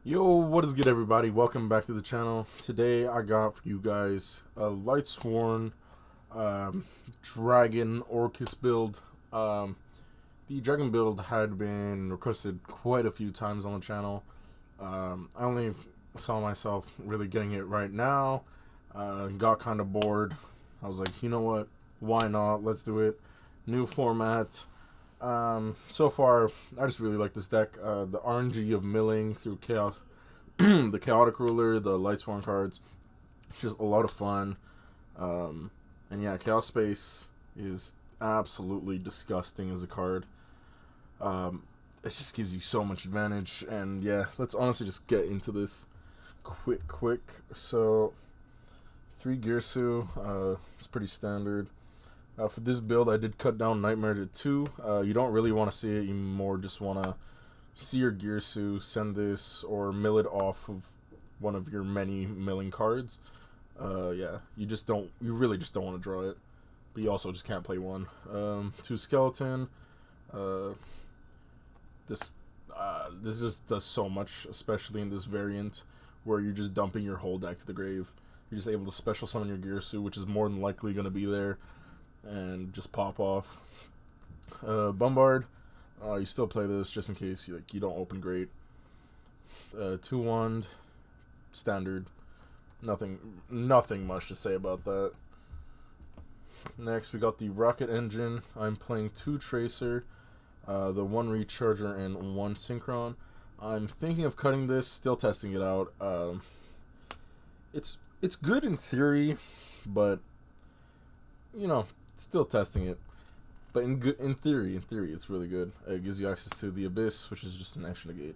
Yo, what is good, everybody? Welcome back to the channel. Today I got for you guys a Lightsworn Dragon Orcust build. The Dragon build had been requested quite a few times on the channel. I only saw myself really getting it right now. Got kind of bored. I was like, you know what? Why not? Let's do it. New format. So far, I just really like this deck. The RNG of milling through chaos, the chaotic ruler, the Lightsworn cards, just a lot of fun. And yeah, chaos space is absolutely disgusting as a card. It just gives you so much advantage. And yeah, let's honestly just get into this quick. So 3 Girsu, it's pretty standard. For this build, I did cut down Nightmare to 2. You don't really want to see it. You more just want to see your Girsu, send this, or mill it off of one of your many milling cards. Yeah, you really just don't want to draw it. But you also just can't play one. 2 Skeleton. This this just does so much, especially in this variant, where you're just dumping your whole deck to the grave. You're just able to special summon your Girsu, which is more than likely going to be there, and just pop off. Bombard, you still play this just in case you don't open great. 2 wand, standard. Nothing much to say about that. Next, we got the Rocket Engine. I'm playing 2 Tracer, the 1 Recharger and 1 Synchron. I'm thinking of cutting this, still testing it out. It's good in theory, but you know, still testing it. But in theory, it's really good. It gives you access to the Abyss, which is just an extra negate.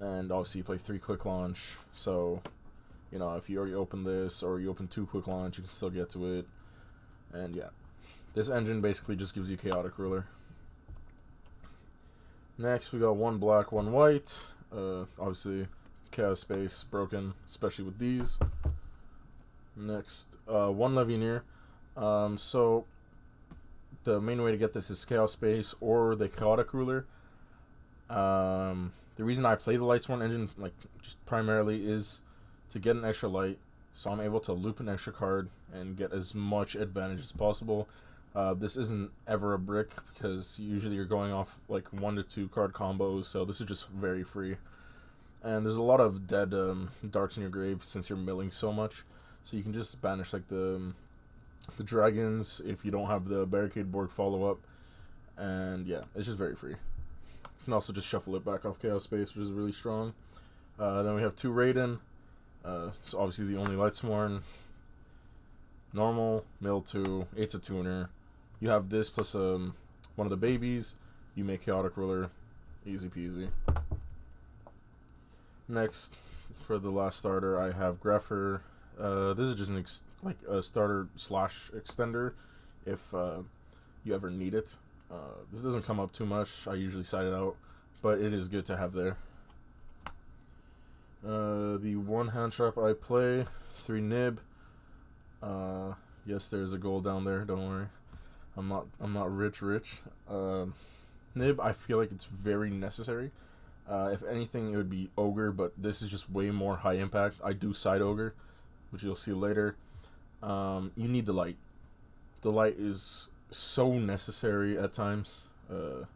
And obviously you play 3 quick launch, so you know, if you already open this or you open 2 quick launch, you can still get to it. And yeah, this engine basically just gives you chaotic ruler. Next, we got 1 black, 1 white. Obviously, chaos space broken, especially with these. Next, 1 Legionnaire. So the main way to get this is chaos space or the chaotic ruler. The reason I play the Lightsworn engine, just primarily, is to get an extra light, so I'm able to loop an extra card and get as much advantage as possible. This isn't ever a brick because usually you're going off like 1 to 2 card combos, so this is just very free. And there's a lot of dead darks in your grave since you're milling so much, so you can just banish like the dragons if you don't have the barricade board follow up. And yeah, it's just very free. You can also just shuffle it back off chaos space, which is really strong. Then we have 2 Raiden. So obviously the only Lightsworn. Normal, mill 2, 8's a tuner. You have this plus one of the babies. You make chaotic ruler, easy peasy. Next, for the last starter, I have Grepher. This is just a starter / extender if you ever need it. This doesn't come up too much. I usually side it out, but it is good to have there. The 1 hand trap I play, 3 nib. Yes, there's a goal down there. Don't worry, I'm not rich. Nib, I feel like it's very necessary. If anything, it would be ogre, but this is just way more high impact. I do side ogre, which you'll see later. You need the light. The light is so necessary at times. And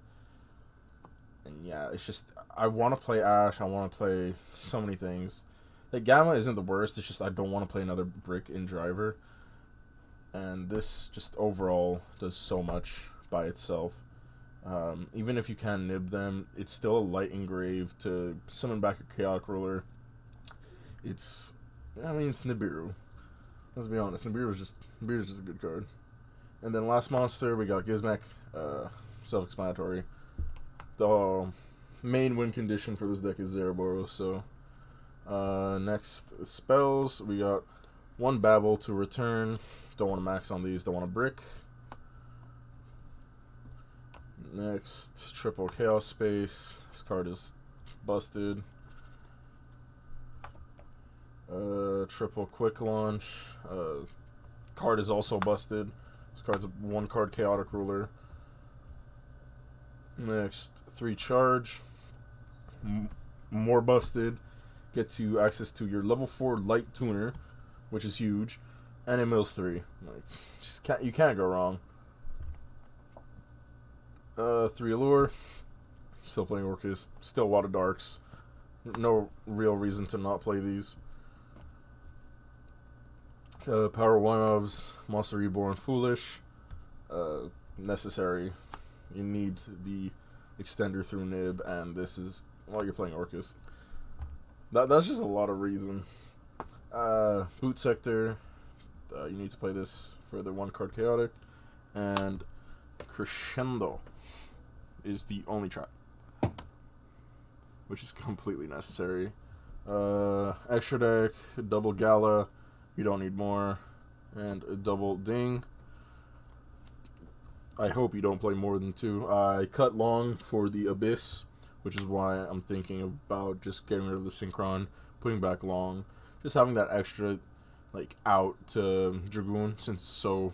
yeah, it's just, I want to play Ash. I want to play so many things. Like, Gamma isn't the worst. It's just I don't want to play another brick in Driver. And this just overall does so much by itself. Even if you can nib them, it's still a light engrave to summon back a chaotic ruler. It's Nibiru. Let's be honest, Nibiru's just a good card. And then last monster, we got Gizmek. Self-explanatory. The main win condition for this deck is Zereboros. So next spells, we got 1 Babble to return. Don't want to max on these. Don't want to brick. Next, triple chaos space. This card is busted. Triple quick launch. Card is also busted. This card's a 1 card chaotic ruler. Next, 3 charge. more busted. Gets you access to your level 4 light tuner, which is huge, and it mills 3. Like, you can't go wrong. 3 allure. Still playing Orcust. Still a lot of darks. No real reason to not play these. Power 1-ofs. Monster Reborn. Foolish. Necessary. You need the extender through Nib, and this is while you're playing Orcust. That's just a lot of reason. Boot Sector. You need to play this for the 1-card Chaotic. And Crescendo is the only trap, which is completely necessary. Extra deck, double Gala. You don't need more. And a double Ding. I hope you don't play more than 2. I cut long for the Abyss, which is why I'm thinking about just getting rid of the Synchron, putting back long, just having that extra, like, out to Dragoon, since it's so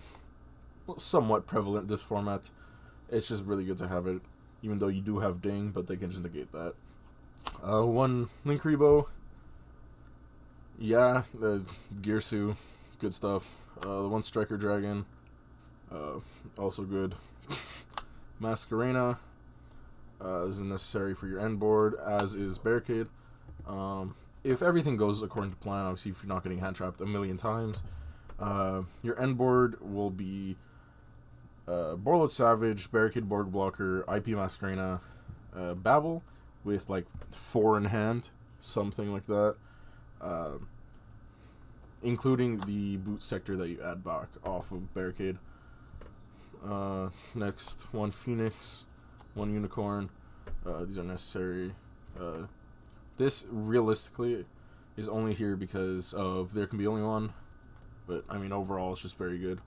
somewhat prevalent this format. It's just really good to have it, even though you do have Ding, but they can just negate that. 1 Link Rebo. Yeah, the Gearsu, good stuff. The 1 Striker Dragon, also good. Masquerena. This is necessary for your end board, as is Barricade. If everything goes according to plan, obviously if you're not getting hand trapped a million times, your end board will be Borload Savage, Barricade Board Blocker, IP Masquerena, Babel with like 4 in hand, something like that, including the Boot Sector that you add back off of Barricade. Next, 1 Phoenix, 1 Unicorn. These are necessary. This realistically is only here because of there can be only 1, but I mean overall it's just very good.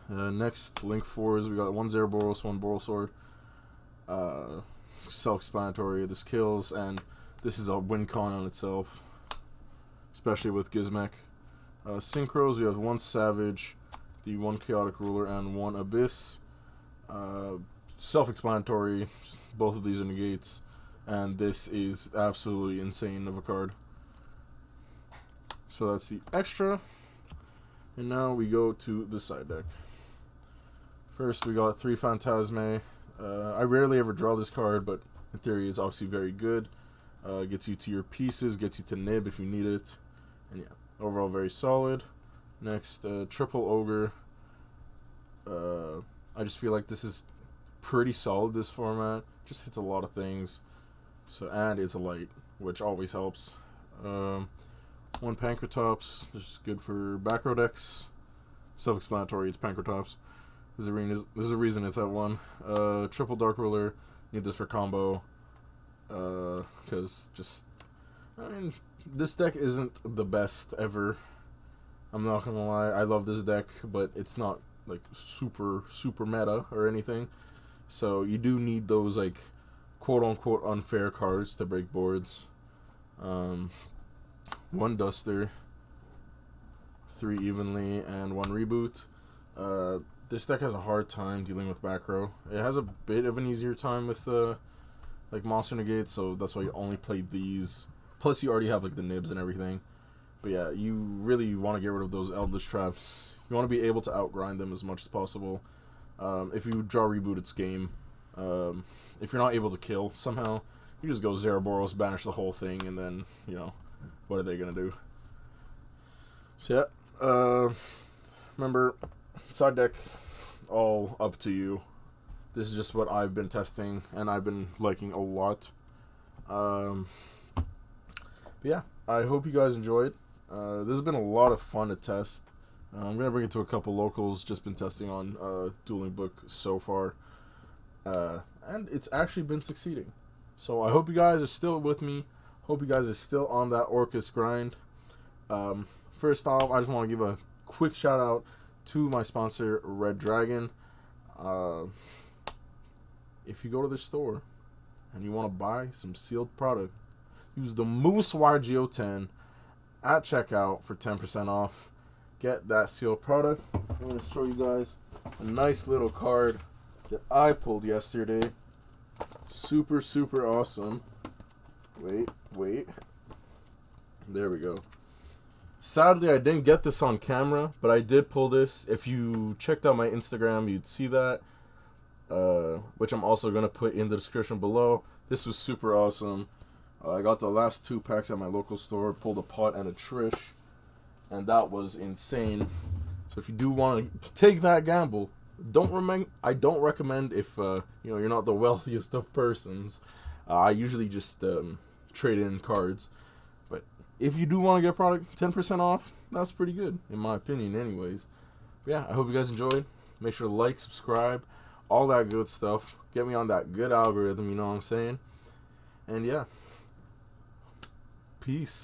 Next, Link 4s. We got 1 Zeraboros, 1 Borosword. Self-explanatory. This kills, and this is a win con on itself, especially with Gizmek. Synchros. We have 1 Savage, the 1 Chaotic Ruler, and 1 Abyss. Self-explanatory. Both of these are negates, and this is absolutely insane of a card. So that's the extra, and now we go to the side deck. First, we got 3 Phantasme. I rarely ever draw this card, but in theory it's obviously very good. Gets you to your pieces, gets you to Nib if you need it, and yeah, overall very solid. Next, Triple Ogre. I just feel like this is pretty solid, this format. Just hits a lot of things. So, and it's a light, which always helps. 1 Pancratops. This is good for back row decks. Self-explanatory, it's Pancratops. There's a reason it's at 1. Triple Dark Ruler. Need this for combo. Because I mean, this deck isn't the best ever. I'm not gonna lie. I love this deck, but it's not like super meta or anything. So you do need those like quote unquote unfair cards to break boards. 1 Duster, 3 Evenly, and 1 Reboot. This deck has a hard time dealing with back row. It has a bit of an easier time with like monster negates, so that's why you only play these. Plus you already have like the nibs and everything. But yeah, you really want to get rid of those Eldritch Traps. You want to be able to outgrind them as much as possible. If you draw Reboot, it's game. If you're not able to kill somehow, you just go Zeraboros, banish the whole thing, and then, you know, what are they going to do? So yeah, remember, side deck, all up to you. This is just what I've been testing, and I've been liking a lot. But yeah, I hope you guys enjoyed. This has been a lot of fun to test. I'm going to bring it to a couple locals, just been testing on Dueling Book so far. And it's actually been succeeding. So I hope you guys are still with me. Hope you guys are still on that Orcust grind. First off, I just want to give a quick shout out to my sponsor, Red Dragon. If you go to the store and you want to buy some sealed product, use the Moose YGO10 at checkout for 10% off. Get that sealed product. I'm going to show you guys a nice little card that I pulled yesterday. Super awesome. Wait. There we go. Sadly, I didn't get this on camera, but I did pull this. If you checked out my Instagram, you'd see that, which I'm also going to put in the description below. This was super awesome. I got the last 2 packs at my local store, pulled a pot and a Trish, and that was insane. So if you do want to take that gamble, I don't recommend if you're not the wealthiest of persons. I usually just trade in cards. But if you do want to get a product 10% off, that's pretty good, in my opinion anyways. But yeah, I hope you guys enjoyed. Make sure to like, subscribe, all that good stuff. Get me on that good algorithm, you know what I'm saying? And yeah. Peace.